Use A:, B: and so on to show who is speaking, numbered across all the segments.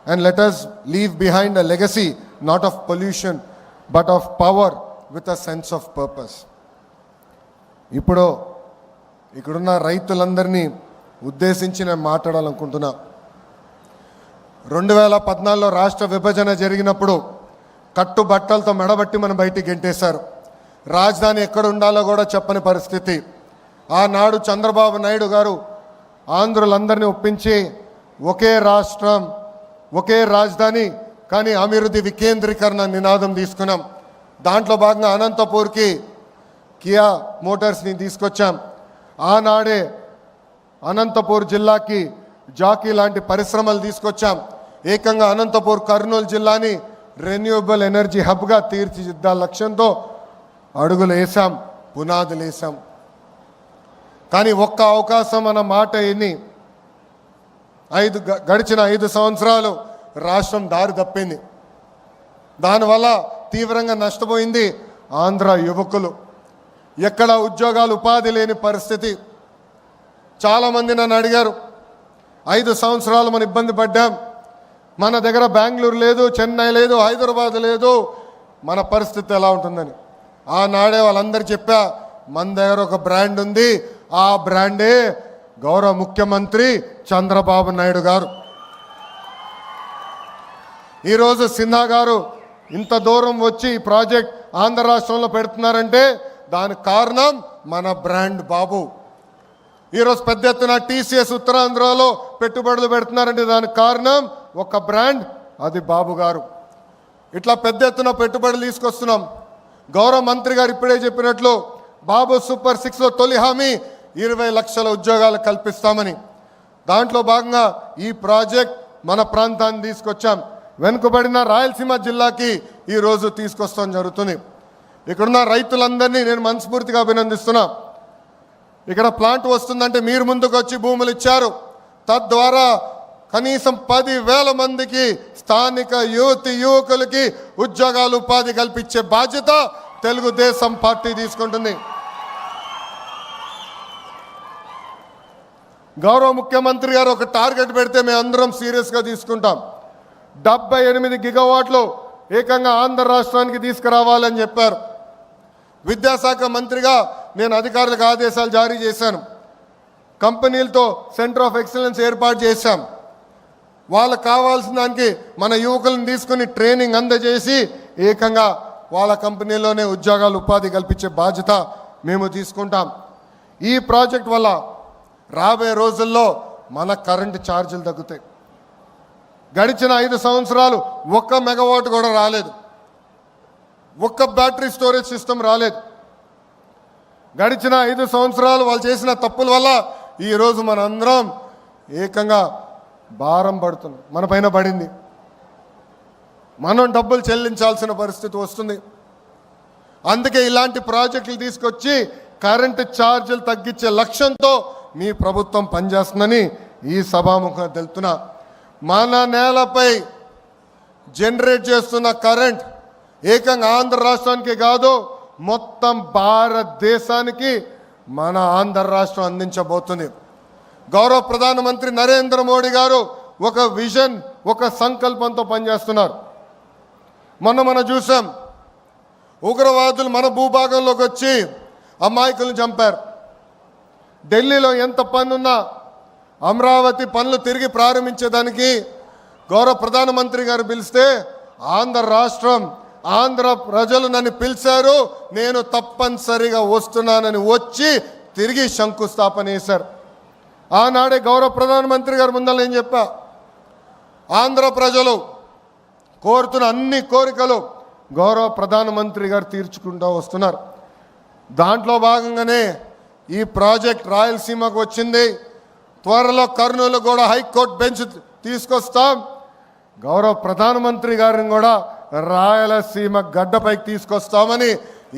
A: and let us leave behind a legacy not of pollution but of power with a sense of purpose. ఇప్పుడు ఇక్కడున్న రైతులందరినీ ఉద్దేశించి నేను మాట్లాడాలనుకుంటున్నా. 2014లో రాష్ట్ర విభజన జరిగినప్పుడు కట్టుబట్టలతో మెడబట్టి మనం బయటికి గెంటేశారు. రాజధాని ఎక్కడ ఉండాలో కూడా చెప్పని పరిస్థితి. ఆనాడు చంద్రబాబు నాయుడు గారు ఆంధ్రులందరినీ ఒప్పించి ఒకే రాష్ట్రం ఒకే రాజధాని కానీ అభివృద్ధి వికేంద్రీకరణ నినాదం తీసుకున్నాం. దాంట్లో భాగంగా అనంతపూర్కి కియా మోటార్స్ని తీసుకొచ్చాం. ఆనాడే అనంతపూర్ జిల్లాకి జాకీ లాంటి పరిశ్రమలు తీసుకొచ్చాం. ఏకంగా అనంతపూర్ కర్నూలు జిల్లాని రెన్యూవబుల్ ఎనర్జీ హబ్గా తీర్చిదిద్దాల లక్ష్యంతో అడుగులు వేసాం, పునాదులు వేసాం. కానీ ఒక్క అవకాశం అన్న మాట ఎన్ని గడిచిన 5 సంవత్సరాలు రాష్ట్రం దారి తప్పింది. దానివల్ల తీవ్రంగా నష్టపోయింది ఆంధ్ర యువకులు. ఎక్కడ ఉద్యోగాలు ఉపాధి లేని పరిస్థితి. చాలామంది నన్ను అడిగారు, 5 సంవత్సరాలు మనం ఇబ్బంది పడ్డాం, మన దగ్గర బెంగళూరు లేదు, చెన్నై లేదు, హైదరాబాద్ లేదు, మన పరిస్థితి ఎలా ఉంటుందని. ఆనాడే వాళ్ళందరూ చెప్పా, మన దగ్గర ఒక బ్రాండ్ ఉంది, ఆ బ్రాండే గౌరవ ముఖ్యమంత్రి చంద్రబాబు నాయుడు గారు. ఈరోజు సిన్హా గారు ఇంత దూరం వచ్చి ఈ ప్రాజెక్ట్ ఆంధ్ర రాష్ట్రంలో పెడుతున్నారంటే దానికి కారణం మన బ్రాండ్ బాబు. ఈరోజు పెద్ద ఎత్తున టీసీఎస్ ఉత్తరాంధ్రలో పెట్టుబడులు పెడుతున్నారంటే దానికి కారణం ఒక బ్రాండ్, అది బాబు గారు. ఇట్లా పెద్ద ఎత్తున పెట్టుబడులు తీసుకొస్తున్నాం. గౌరవ మంత్రి గారు ఇప్పుడే చెప్పినట్లు బాబు సూపర్ 6లో తొలి హామీ 20 లక్షల ఉద్యోగాలు కల్పిస్తామని. దాంట్లో భాగంగా ఈ ప్రాజెక్ట్ మన ప్రాంతాన్ని తీసుకొచ్చాం. వెనుకబడిన రాయలసీమ జిల్లాకి ఈరోజు తీసుకొస్తాం జరుగుతుంది. ఇక్కడున్న రైతులందరినీ నేను మనస్ఫూర్తిగా అభినందిస్తున్నా. ఇక్కడ ప్లాంట్ వస్తుందంటే మీరు ముందుకు వచ్చి భూములు ఇచ్చారు. తద్వారా కనీసం 10,000 మందికి స్థానిక యువకులకి ఉద్యోగాలు ఉపాధి కల్పించే బాధ్యత తెలుగుదేశం పార్టీ తీసుకుంటుంది. గౌరవ ముఖ్యమంత్రి గారు ఒక టార్గెట్ పెడితే మేము అందరం సీరియస్గా తీసుకుంటాం. 78 గిగావాట్లు ఏకంగా ఆంధ్ర రాష్ట్రానికి తీసుకురావాలని చెప్పారు. విద్యాశాఖ మంత్రిగా నేను అధికారులకు ఆదేశాలు జారీ చేశాను. కంపెనీలతో సెంటర్ ఆఫ్ ఎక్సలెన్స్ ఏర్పాటు చేశాం. వాళ్ళకు కావాల్సిన దానికి మన యువకులను తీసుకుని ట్రైనింగ్ అందజేసి ఏకంగా వాళ్ళ కంపెనీలోనే ఉద్యోగాలు ఉపాధి కల్పించే బాధ్యత మేము తీసుకుంటాం. ఈ ప్రాజెక్ట్ వల్ల రాబోయే రోజుల్లో మన కరెంటు ఛార్జీలు తగ్గుతాయి. గడిచిన 5 సంవత్సరాలు 1 మెగావాట్ కూడా రాలేదు, 1 బ్యాటరీ స్టోరేజ్ సిస్టమ్ రాలేదు. గడిచిన 5 సంవత్సరాలు వాళ్ళు చేసిన తప్పుల వల్ల ఈరోజు మనందరం ఏకంగా భారం పడుతుంది, మన పైన పడింది. మనం డబ్బులు చెల్లించాల్సిన పరిస్థితి వస్తుంది. అందుకే ఇలాంటి ప్రాజెక్టులు తీసుకొచ్చి కరెంటు ఛార్జీలు తగ్గించే లక్ష్యంతో మీ ప్రభుత్వం పనిచేస్తుందని ఈ సభాముఖంగా తెలుపుతున్నా. మన నేలపై జనరేట్ చేస్తున్న కరెంట్ ఏకంగా ఆంధ్ర రాష్ట్రానికి కాదు, మొత్తం భారతదేశానికి మన ఆంధ్ర రాష్ట్రం అందించబోతుంది. గౌరవ ప్రధానమంత్రి నరేంద్ర మోడీ గారు ఒక విజన్, ఒక సంకల్పంతో పనిచేస్తున్నారు. మనం చూసాం, ఉగ్రవాదులు మన భూభాగంలోకి వచ్చి అమాయకులను చంపారు. ఢిల్లీలో ఎంత పనున్నా అమరావతి పనులు తిరిగి ప్రారంభించేదానికి గౌరవ ప్రధానమంత్రి గారు పిలిస్తే ఆంధ్ర రాష్ట్రం, ఆంధ్ర ప్రజలు నన్ను పిలిచారు, నేను తప్పనిసరిగా వస్తున్నానని వచ్చి తిరిగి శంకుస్థాపన చేశారు. ఆనాడే గౌరవ ప్రధానమంత్రి గారు ముందర నేను చెప్పా, ఆంధ్ర ప్రజలు కోరుతున్న అన్ని కోరికలు గౌరవ ప్రధానమంత్రి గారు తీర్చుకుంటూ వస్తున్నారు. దాంట్లో భాగంగానే ఈ ప్రాజెక్ట్ రాయలసీమకు వచ్చింది. త్వరలో కర్నూలు కూడా హైకోర్టు బెంచ్ తీసుకొస్తాం. గౌరవ ప్రధానమంత్రి గారిని కూడా రాయలసీమ గడ్డపైకి తీసుకొస్తామని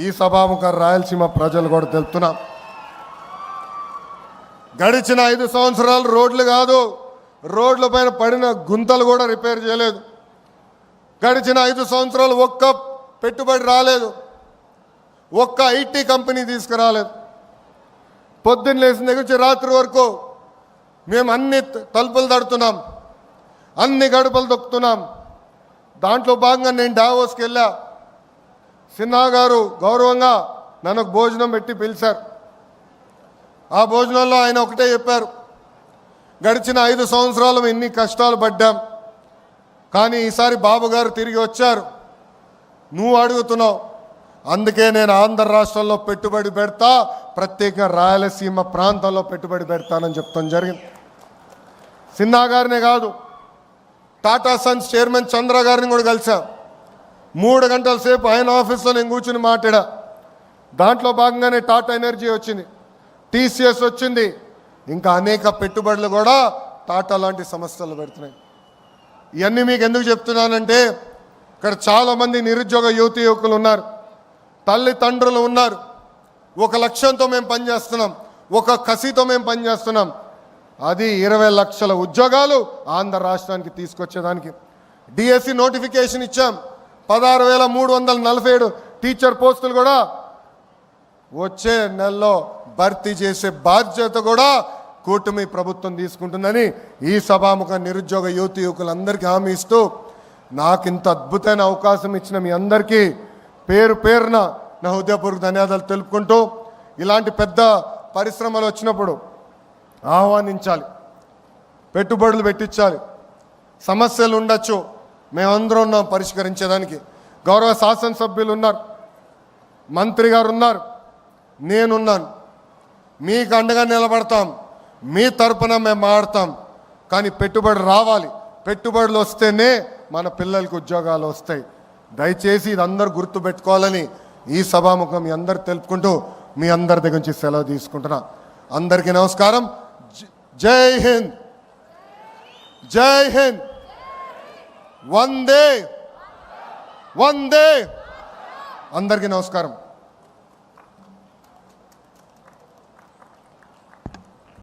A: ఈ సభాముఖ రాయలసీమ ప్రజలు కూడా తెలుపుతున్నాం. గడిచిన 5 సంవత్సరాలు రోడ్లు కాదు, రోడ్ల పైన పడిన గుంతలు కూడా రిపేర్ చేయలేదు. గడిచిన 5 సంవత్సరాలు 1 పెట్టుబడి రాలేదు, 1 ఐటీ కంపెనీ తీసుకురాలేదు. పొద్దున్న లేచిన దగ్గర నుంచి రాత్రి వరకు మేము అన్ని తలుపులు తడుతున్నాం. అన్ని గడపలు దొక్కుతున్నాం. దాంట్లో భాగంగా నేను డావోస్కి వెళ్ళా. సిన్హా గారు గౌరవంగా నన్ను భోజనం పెట్టి పిలిచారు. ఆ భోజనంలో ఆయన ఒకటే చెప్పారు, గడిచిన 5 సంవత్సరాలు ఎన్ని కష్టాలు పడ్డాం, కానీ ఈసారి బాబు గారు తిరిగి వచ్చారు, నువ్వు అడుగుతున్నావు, అందుకే నేను ఆంధ్ర రాష్ట్రంలో పెట్టుబడి పెడతా, ప్రత్యేకంగా రాయలసీమ ప్రాంతంలో పెట్టుబడి పెడతానని చెప్తాం జరిగింది. సిన్హా గారినే కాదు, టాటా సన్స్ చైర్మన్ చంద్ర గారిని కూడా కలిసా. 3 గంటల సేపు ఆయన ఆఫీస్లో నేను కూర్చుని మాట్లాడా. దాంట్లో భాగంగానే టాటా ఎనర్జీ వచ్చింది, టీసీఎస్ వచ్చింది, ఇంకా అనేక పెట్టుబడులు కూడా టాటా లాంటి సంస్థలు పెడుతున్నాయి. ఇవన్నీ మీకు ఎందుకు చెప్తున్నానంటే, ఇక్కడ చాలామంది నిరుద్యోగ యువతి యువకులు ఉన్నారు, తల్లిదండ్రులు ఉన్నారు. ఒక లక్ష్యంతో మేము పనిచేస్తున్నాం, ఒక కసితో మేము పనిచేస్తున్నాం. అది 20 లక్షల ఉద్యోగాలు ఆంధ్ర రాష్ట్రానికి తీసుకొచ్చేదానికి. డిఎస్సి నోటిఫికేషన్ ఇచ్చాం, 16,347 టీచర్ పోస్టులు కూడా వచ్చే నెలలో భర్తీ చేసే బాధ్యత కూడా కూటమి ప్రభుత్వం తీసుకుంటుందని ఈ సభాముఖ నిరుద్యోగ యువతి యువకులందరికీ హామీ ఇస్తూ, నాకు ఇంత అద్భుతమైన అవకాశం ఇచ్చిన మీ అందరికీ పేరు పేరున నా హృదయపూర్వక ధన్యవాదాలు తెలుపుకుంటూ, ఇలాంటి పెద్ద పరిశ్రమలు వచ్చినప్పుడు ఆహ్వానించాలి, పెట్టుబడులు పెట్టించాలి. సమస్యలు ఉండొచ్చు, మేమందరం ఉన్నాం పరిష్కరించేదానికి. గౌరవ శాసనసభ్యులు ఉన్నారు, మంత్రి గారు ఉన్నారు, నేనున్నాను, మీకు అండగా నిలబడతాం, మీ తరపున మేము మాడతాం. కానీ పెట్టుబడి రావాలి, పెట్టుబడులు వస్తేనే మన పిల్లలకి ఉద్యోగాలు వస్తాయి. దయచేసి ఇది అందరూ గుర్తుపెట్టుకోవాలని ఈ సభాముఖం మీ అందరు తెలుపుకుంటూ మీ అందరి దగ్గర నుంచి సెలవు తీసుకుంటున్నా. అందరికీ నమస్కారం. జై హింద్, జై హింద్, వందే వందే. అందరికీ నమస్కారం.